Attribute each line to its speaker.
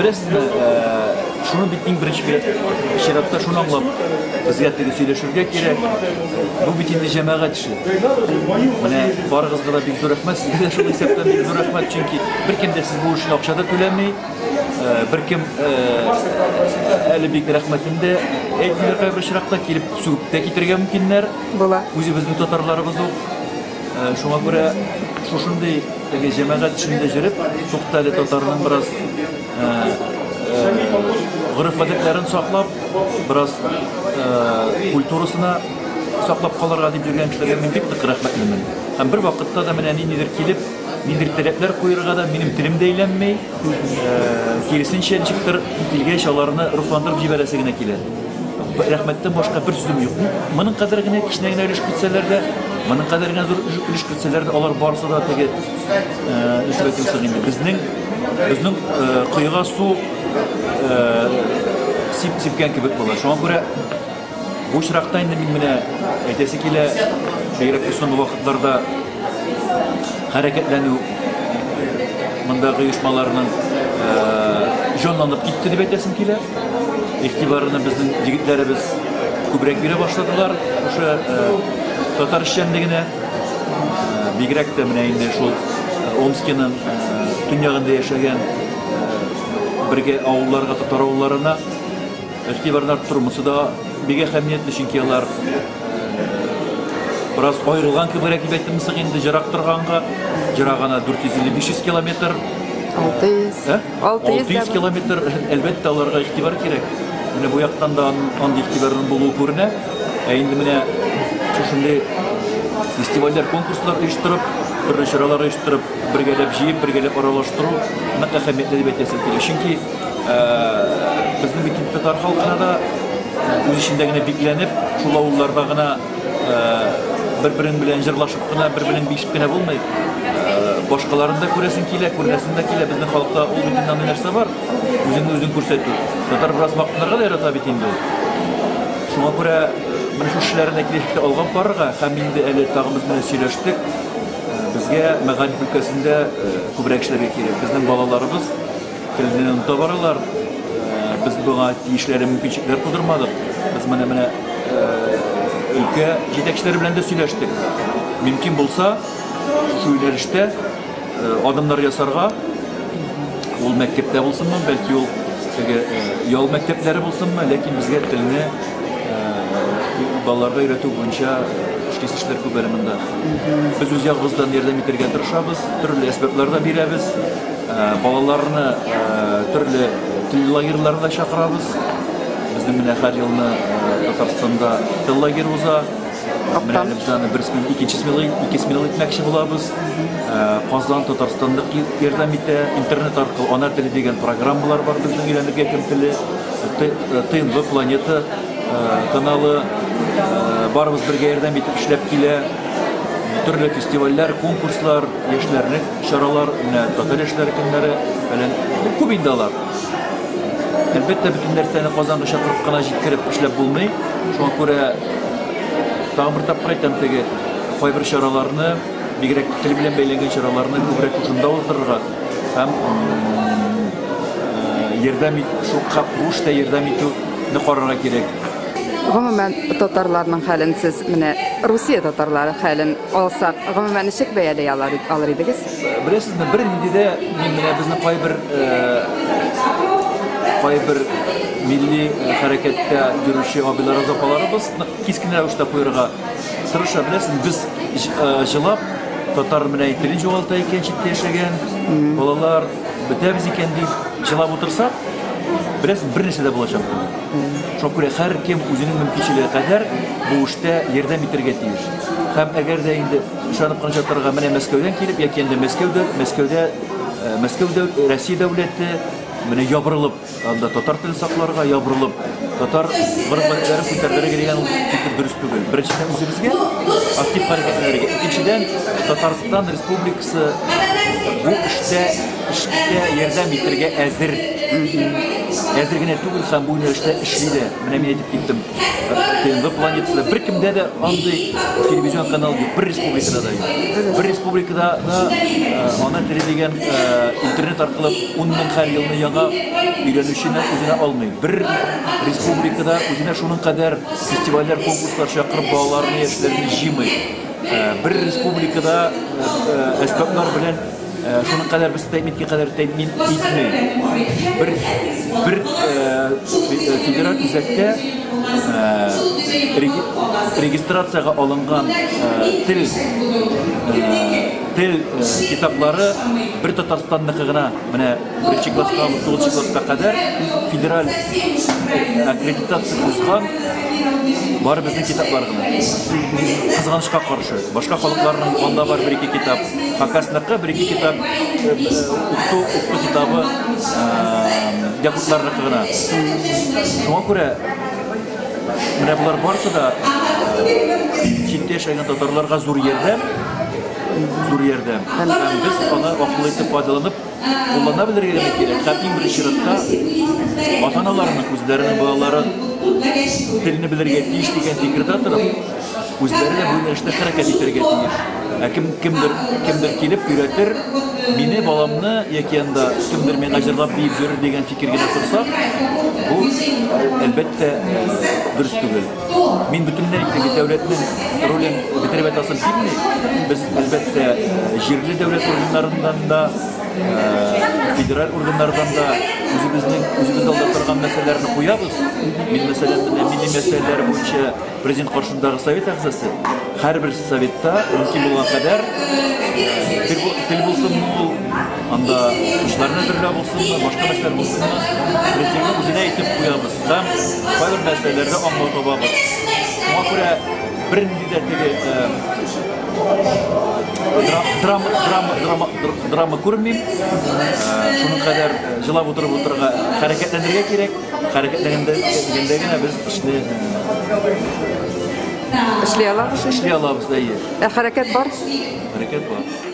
Speaker 1: Bilesizmi, şunu bittiğin birinci şeratta şunu anlap, bizga tege söyleşirge gerek. Bu bitinde cemaat işi. Mene barıgızga da bir zor rahmat, sizge de şunu hesaptan bir zor rahmat çünkü bir kim de siz bu işin akşada tölemey, bir kim eli bir rahmetinde etkiler kayber şirakta gelip sürekte getirgen mümkünler. Özü bizim Tatarlarımız yok. Şuna göre şuşunday cemaat içinde jirip, to'xtali Tatarının biraz g'urf adetlerini saklap, biraz kulturasına saklap kalarga deb yurgan kishilarga men bek rahmatliman. Ham bir vaqtda da mena nidir kelib, nidir talablar qo'yirga da mening tilimda aylanmay, kelisincha nechikdir tilga ishalarini ruhlantirib jibarasagina keladi. Rahmatdan boshqa bir so'zim yo'q. Mening qadargina kishnagina ilish qilsalarda, mening qadargina zo'r ilish qilsalarda ular borsa da tege nisbatim sig'indi. Bizning quyuga suv sipgan kibir bo'ladi. Shunga ko'ra bu şirakta endi men mena aytasi kela, berak so'nggi vaqtlarda harakatlanu mundagi uyushmalarning jonlanib ketdi deb aytasim kela. İhtibarını bizning yigitlarimiz ko'proq bera boshladilar. O'sha Tatar ishchanligini bigrak da mena endi shu Omskning tunyog'ida yashagan birga avullarga Tatar avullarına ihtibarlar turmusida bek ahamiyatli chunki ular biraz ayrılgan ko'proq deb aytdimsiz endi jiroq turganga, jirog'ana 450-500 kilometr 600 kilometr elbette ularga ihtibar kerak. Mene bu yoqdan da andi ihtibarının buluğu ko'rina. Endi mene shunday festivaller, konkurslar uyushtirib, turli shiralar uyushtirib, birgalab jiyib, birgalab aralashtiruv naqadar ahamiyatli deb aytasim kerak. Chunki bizning bütün Tatar xalqina da o'z ishindagina beklanib, shu avullardagina bir-birin bilan jirlashib qina, bir-birin beshib qina bo'lmaydi. Boshqalarında ko'rasin kela, ko'rasında kela bizning xalqda u butundan narsa bor. O'zing ko'rsatib. Tatar biroz maqtanlarga da yarata bitindi. Shunga ko'ra mana shu ishlarni kelishda olgan barga ham endi ali tag'imiz bilan сөйләштек. Bizga Magarib өлкәсендә ko'proq ishlarga kerak. Bizning bolalarimiz tilini unuta baralar. Biz bunga tiyishlari mümkünçilikler tudurmadık. Biz mana ülke yetakçileri bilen de söyleştik. Mümkün bulsa şu ilerişte adımlar yasarga ol mektepte bulsun mu, belki yol mektepleri bulsun mu, lakin bizge tilini balalarga öğretiyor boyunca işkesişler bu bölümünde. Biz öz yağımızdan yerden bitirgen tırışabız, türlü esbaplarda biremiz, balalarını türlü tül лагерьларына шақырабыз. Біздің міне һәр елны Татарстанда тыл лагері уза. Міне біздің ikkinchi smenali etмәкче булабыз. Казан Татарстандық ярдәм итә, интернет аркылы ана теле дигән программалар бар безнең өйрәнергә кем теле. ТНВ планета каналы барыбыз бергә ярдәм итеп эшләп килә. Төрле фестивальләр, конкурслар, яшьләрнең чаралар, менә Татар яшьләре көннәре белән күп инде алар. Elbette bütün derslerini Kazan'da şakırıp kana jitkirip işlep bulmayı. Şuna göre tağım bir tapır aytam tege fayber şaralarını, bigrek til bilen beylengen şaralarını köbrek ucunda ozdırırlar. Hem yerden şu kap bu işte yerden itu ne karara gerek.
Speaker 2: Gumumen Tatarlarning halini siz mine Rusiya Tatarlari halini olsak, gumumen nechik bayada alır idingiz?
Speaker 1: Bilasizmi, birinde mine bizni bir milli harekette yürüyüşü abiler azapalarımız keskin ravişte koyurga tırışa bilesin biz jılap Tatar mine birinci olta ikençikte yaşayan balalar biz iken deyip jılap otursak bilesin bir nesede bulacak. Çok göre her kim özünün mümkünçiliği kadar bu işte yerden bitirge tiyir. Hem eğer de indi şanıp kanıcatlarga mine Moskov'dan kelip ya kendi Moskov'da Rusya devleti mene yabırılıp, anda Tatar tili saklarga yabırılıp, Tatar gırıkları kütlerlere gelgen fikir dürüst tügül. Birinciden özümüzge aktif hareketlerine, ikinciden Tatarstan Respublikası bu işte эшкә ярдәм итәргә әзер. Әзер генә түгел, һәм бу юнәлештә эшли дә. Менә мин әйтеп киттем. ТНВ планетасында бер кемдә дә андый телевизион канал юк, бер республикада да юк. Бер республикада да ана теле дигән интернет аркылы 10 мең һәр елны яңа өйрәнүчене үзенә алмый. Бер республикада үзенә шуның кадәр фестивальләр, конкурслар чакырып балаларны, яшьләрне җыймый. Бер республикада әсбаплар белән шуның кадәр без тәэминкә кадәр тәэмин итмәй. Бер федераль үзәктә регистрацияга алынган тел китаплары бер Татарстанныкы гына, менә 1-нче класска, 9-нчы класска кадәр федераль аккредитация узган бар безнең китаплар гына. Кызганычка каршы, башка халыкларның анда бар 1-2 китап, Хакасныкы 1-2 китап, укту китабы якутларныкы гына. Шуңа күрә менә булар барсы да читтә яшәгән татарларга зур ярдәм. Һәм без аны акыллы итеп файдаланып, куллана белергә кирәк. Һәм иң беренче чиратта ата-аналарның үзләренең балаларын телне белергә тиеш дигән фикердә торып, үзләре дә бу юнәлештә хәрәкәт итәргә тиеш. Кемдер килеп өйрәтер, мине баламны яки анда кемдер миңа җырлап биеп йөрер дигән фикергә торса, бу әлбәттә дөрес түгел. Мин бөтенләй дәүләтнең ролен бетереп әйтәсем килми. Без әлбәттә җирле дәүләт органнарыннан да, федераль органнардан да үзебез алда торган мәсьәләләрне куябыз. Мин мәсәлән, милли мәсьәләләр буенча президент каршындагы совет әгъзасы. Һәрбер советта мөмкин булган кадәр тел булсын, анда эшләрне әзерләп булсын, башка мәсьәләләр булсын, президентны үзенә әйтеп куябыз. Һәм кайбер мәсьәләләрдә аңлау табабыз. Шуңа күрә бернинди дә драма күрмим. Шуның кадәр җылап утырырга, хәрәкәтләнергә кирәк. Хәрәкәтләнгәндә генә без эшне
Speaker 2: эшли алабыз.
Speaker 1: Эшли алабыз да.
Speaker 2: Хәрәкәт бар.
Speaker 1: Хәрәкәт бар.